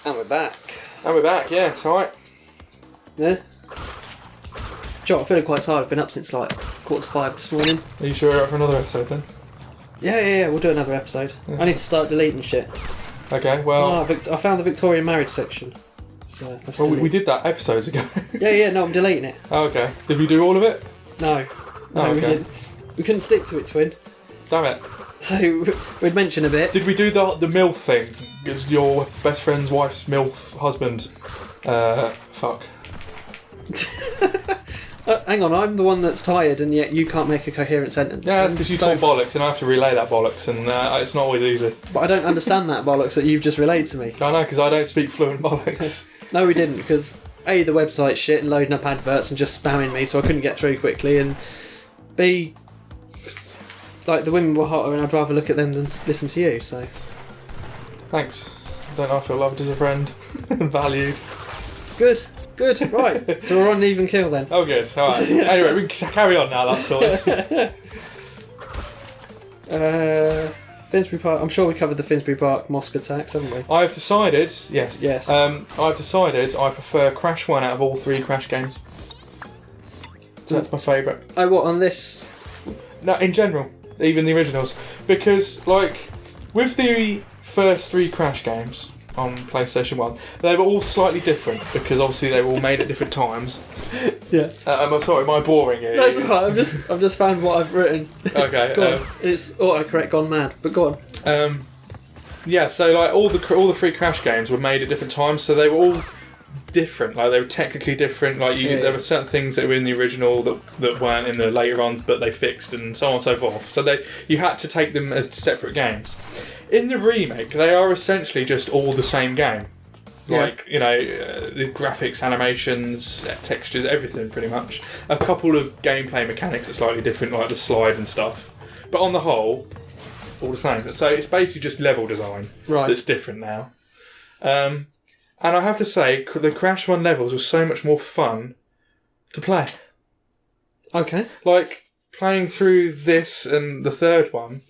And we're back. Yeah, it's alright. Yeah. Joe, I'm feeling quite tired. I've been up since like 4:45 this morning. Are you sure you're up for another episode then? Yeah, we'll do another episode. Yeah. I need to start deleting shit. Okay, well... I found the Victorian marriage section. So we did that episodes ago. No, I'm deleting it. Oh, okay. Did we do all of it? No, okay. we didn't. We couldn't stick to it, Twin. Damn it. So, we'd mention a bit. Did we do the MILF thing? Is your best friend's wife's MILF husband? Fuck. Hang on, I'm the one that's tired and yet you can't make a coherent sentence. Yeah, that's because you told bollocks and I have to relay that bollocks and it's not always easy. But I don't understand that bollocks that you've just relayed to me. I know, because I don't speak fluent bollocks. No, we didn't, because A, the website's shit and loading up adverts and just spamming me so I couldn't get through quickly, and B, like, the women were hotter and I'd rather look at them than listen to you, so... Thanks. I feel loved as a friend and valued. Good, right. So we're on an even kill then. Oh, good. Alright. Anyway, we can carry on now, that's sorted. Finsbury Park. I'm sure we covered the Finsbury Park mosque attacks, haven't we? I've decided, Yes. I've decided I prefer Crash 1 out of all 3 Crash games. So that's my favourite. Oh, what, on this? No, in general. Even the originals. Because, like, with the first 3 Crash games on PlayStation 1, they were all slightly different because obviously they were all made at different times. Yeah. I'm sorry, am I boring you? That's alright, I've just found what I've written. Okay. Go on. It's autocorrect gone mad, but go on. Yeah, so like all the 3 Crash games were made at different times, so they were all different. Like they were technically different. Like there were certain things that were in the original that weren't in the later ones, but they fixed and so on and so forth. So you had to take them as separate games. In the remake, they are essentially just all the same game. Like, the graphics, animations, textures, everything pretty much. A couple of gameplay mechanics are slightly different, like the slide and stuff. But on the whole, all the same. So it's basically just level design that's different now. And I have to say, the Crash 1 levels were so much more fun to play. Okay. Like, playing through this and the third one...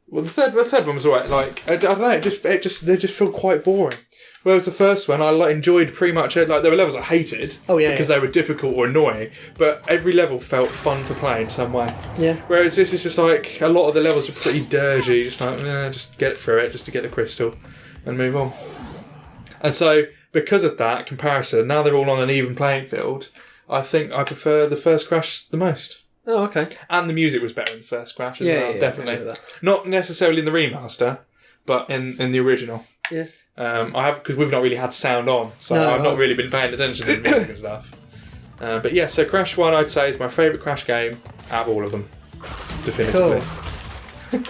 Well, the third one was alright. Like, I don't know, they just feel quite boring. Whereas the first one, I enjoyed pretty much it. Like, there were levels I hated because they were difficult or annoying, but every level felt fun to play in some way. Yeah. Whereas this is just like, a lot of the levels are pretty dirgy, just like, just get through it, just to get the crystal and move on. And so, because of that comparison, now they're all on an even playing field, I think I prefer the first Crash the most. Oh, okay. And the music was better in the first Crash as well, definitely. Not necessarily in the remaster, but in the original. Yeah. Because we've not really had sound on, so I've not really been paying attention to the music and stuff. But yeah, so Crash 1 I'd say is my favourite Crash game out of all of them. Definitively. Cool.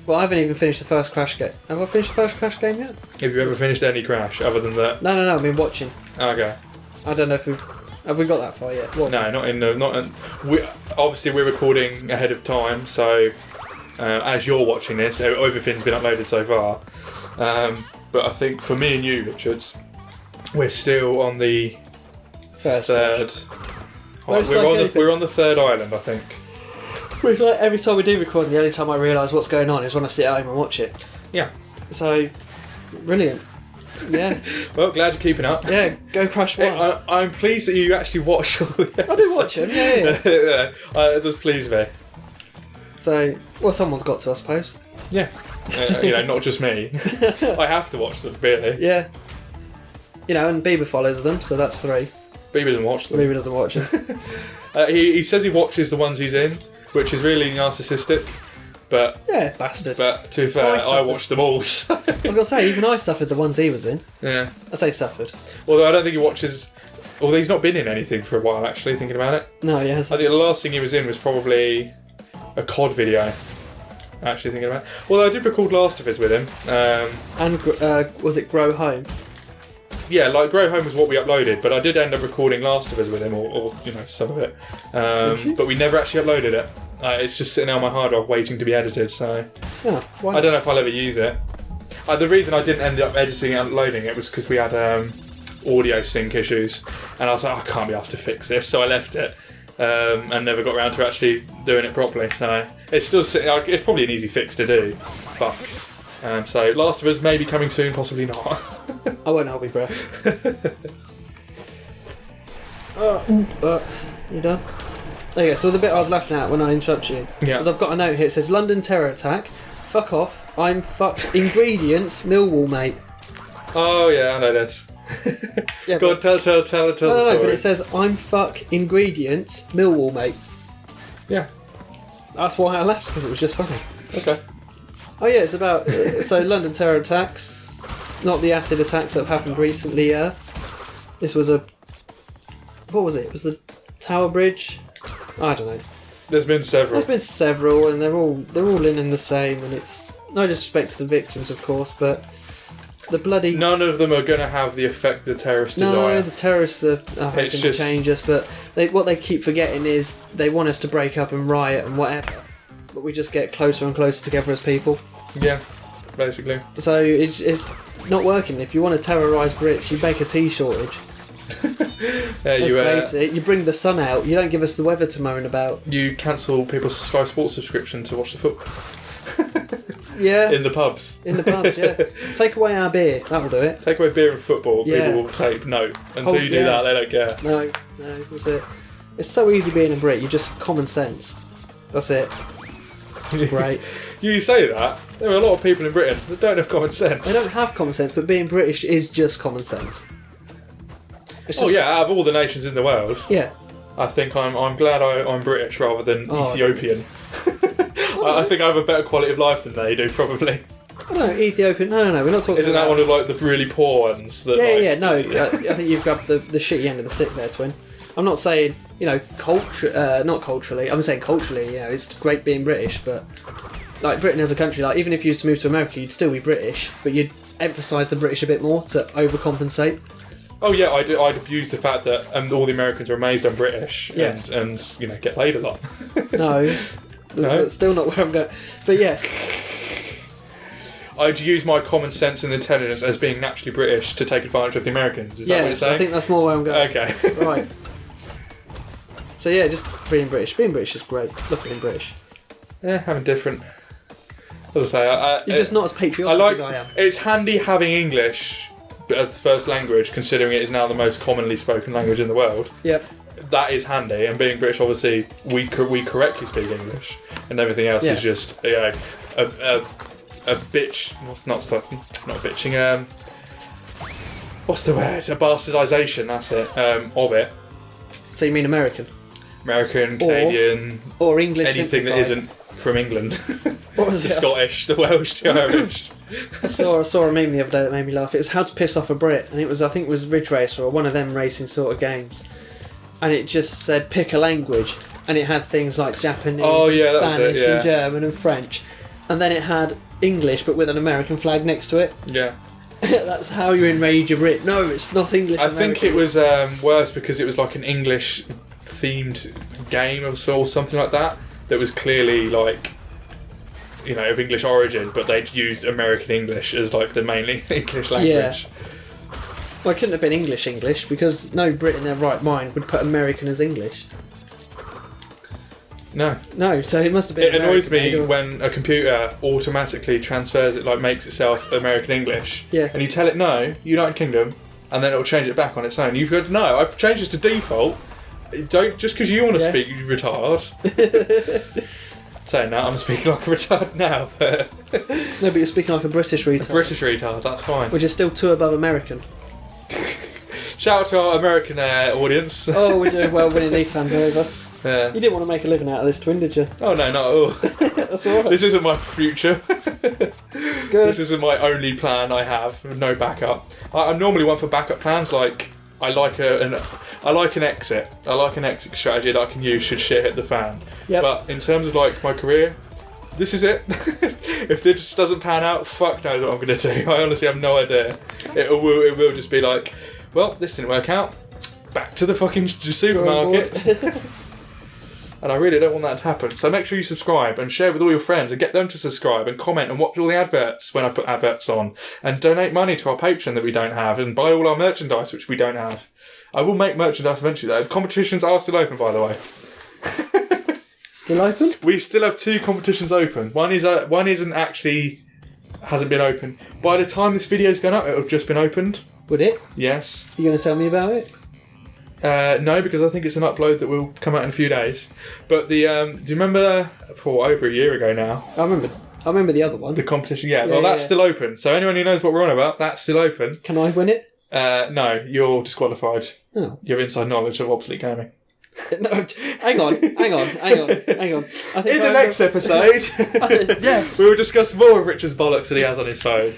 Well, I haven't even finished the first Crash game. Have I finished the first Crash game yet? Have you ever finished any Crash other than that? No, I've been watching. Okay. I don't know if have we got that far yet? What? No, obviously we're recording ahead of time, so as you're watching this, everything's been uploaded so far. But I think for me and you, Richards, we're still on the third. We're on the third island, I think. Like every time we do record, the only time I realise what's going on is when I sit at home and watch it. Yeah. So, brilliant. Yeah. Well, glad you're keeping up. Yeah, go Crash 1. I'm pleased that you actually watched all the episodes. I do watch them, yeah. It does please me. So, well, someone's got to, I suppose. Yeah. Not just me. I have to watch them, really. Yeah. And Bieber follows them, so that's 3. Bieber doesn't watch them. Bieber doesn't watch them. He says he watches the ones he's in, which is really narcissistic. But yeah, bastard. But to be fair, I watched them all. So. I was gonna say, even I suffered the ones he was in. Yeah. I say suffered. Although I don't think he watches. Although he's not been in anything for a while, actually. Thinking about it. No, he hasn't. I think the last thing he was in was probably a COD video. Actually thinking about it. Although I did record Last of Us with him. And was it Grow Home? Yeah, like Grow Home was what we uploaded, but I did end up recording Last of Us with him, or some of it. But we never actually uploaded it. It's just sitting on my hard drive waiting to be edited, so... Oh, why not? I don't know if I'll ever use it. The reason I didn't end up editing and uploading it was because we had audio sync issues, and I was like, I can't be asked to fix this, so I left it, and never got around to actually doing it properly, so... It's still sitting... It's probably an easy fix to do, but... So, Last of Us may be coming soon, possibly not. I won't hold my breath. You done? There you go. So the bit I was laughing at when I interrupted you, because I've got a note here. It says London terror attack. Fuck off. I'm fucked. Ingredients. Millwall, mate. Oh yeah, I know this. Yeah, Go on, tell the story. No, but it says I'm fuck ingredients. Millwall, mate. Yeah. That's why I laughed, because it was just funny. Okay. Oh yeah, it's about so London terror attacks, not the acid attacks that have happened recently. This was what was it? It was the Tower Bridge. I don't know. There's been several. And they're all in the same. And it's no disrespect to the victims, of course, but the bloody none of them are going to have the effect the terrorists desire. No, the terrorists are hoping to change us, but what they keep forgetting is they want us to break up and riot and whatever. But we just get closer and closer together as people. Yeah, basically. So it's not working. If you want to terrorise Brits, you make a tea shortage. Let's face it. You bring the sun out. You don't give us the weather to moan about. You cancel people's Sky Sports subscription to watch the football. Yeah. In the pubs. Yeah. Take away our beer. That'll do it. Take away beer and football. Yeah. People will say no. Until you do that, they don't care. No, that's it. It's so easy being a Brit. You just common sense. That's it. It's great. You say that. There are a lot of people in Britain that don't have common sense. They don't have common sense, but being British is just common sense. Out of all the nations in the world, yeah, I think I'm glad I'm British rather than Ethiopian. I think I have a better quality of life than they do, probably. I don't know, Ethiopian. No, we're not talking. Isn't that one of like the really poor ones? That, No, I think you've grabbed the shitty end of the stick there, twin. I'm not saying not culturally. I'm saying culturally. It's great being British, but like Britain as a country, like even if you used to move to America, you'd still be British, but you'd emphasise the British a bit more to overcompensate. Oh yeah, I'd abuse the fact that all the Americans are amazed I'm British and get laid a lot. No, that's still not where I'm going. But yes, I'd use my common sense and intelligence as being naturally British to take advantage of the Americans. Is that what you're saying? I think that's more where I'm going. Okay. Right. So yeah, just being British. Being British is great. Love being British. Yeah, having different. As I say, you're just not as patriotic as I am. It's handy having English as the first language, considering it is now the most commonly spoken language in the world. Yep. That is handy, and being British, obviously, we correctly speak English, and everything else is just a bitch. That's not bitching. What's the word? A bastardisation. That's it. Of it. So you mean American, Canadian, or English? Anything that isn't from England. What was the it? Scottish, the Welsh, the Irish. I saw a meme the other day that made me laugh. It was how to piss off a Brit, and I think it was Ridge Racer or one of them racing sort of games, and it just said pick a language, and it had things like Japanese, Spanish, and German and French, and then it had English but with an American flag next to it. Yeah. That's how you enrage a Brit. No, it's not English. I think it was worse because it was like an English themed game or something like that was clearly like of English origin, but they'd used American English as like the main English language. Yeah. Well, it couldn't have been English because no Brit in their right mind would put American as English. No, so it must have been. It annoys me when a computer automatically transfers it, like makes itself American English. Yeah. And you tell it no, United Kingdom, and then it'll change it back on its own. You've got no, I've changed this to default. Don't just because you want to speak, you retard. Saying that, I'm speaking like a retard now, but no, but you're speaking like a British retard. A British retard, that's fine. Which is still 2 above American. Shout out to our American audience. Oh, we're doing well winning these fans over. Yeah. You didn't want to make a living out of this, twin, did you? Oh no, not at all. That's alright. This isn't my future. Good. This isn't my only plan I have. No backup. I'm normally one for backup plans. Like I like an exit. I like an exit strategy that I can use should shit hit the fan. Yep. But in terms of like my career, this is it. If this doesn't pan out, fuck knows what I'm going to do. I honestly have no idea. It will just be like, well, this didn't work out. Back to the fucking supermarket. And I really don't want that to happen. So make sure you subscribe and share with all your friends and get them to subscribe and comment and watch all the adverts when I put adverts on. And donate money to our Patreon that we don't have and buy all our merchandise which we don't have. I will make merchandise eventually though. The competitions are still open, by the way. Still open? We still have 2 competitions open. One isn't actually hasn't been opened. By the time this video's gone up, it'll have just been opened. Would it? Yes. You going to tell me about it? No, because I think it's an upload that will come out in a few days. But the do you remember? Over a year ago now. I remember the other one. The competition, yeah. Well, that's still open. So anyone who knows what we're on about, that's still open. Can I win it? No, you're disqualified. Oh. You have inside knowledge of Obsolete Gaming. No, hang on. I think In the next episode, yes, we will discuss more of Richard's bollocks that he has on his phone.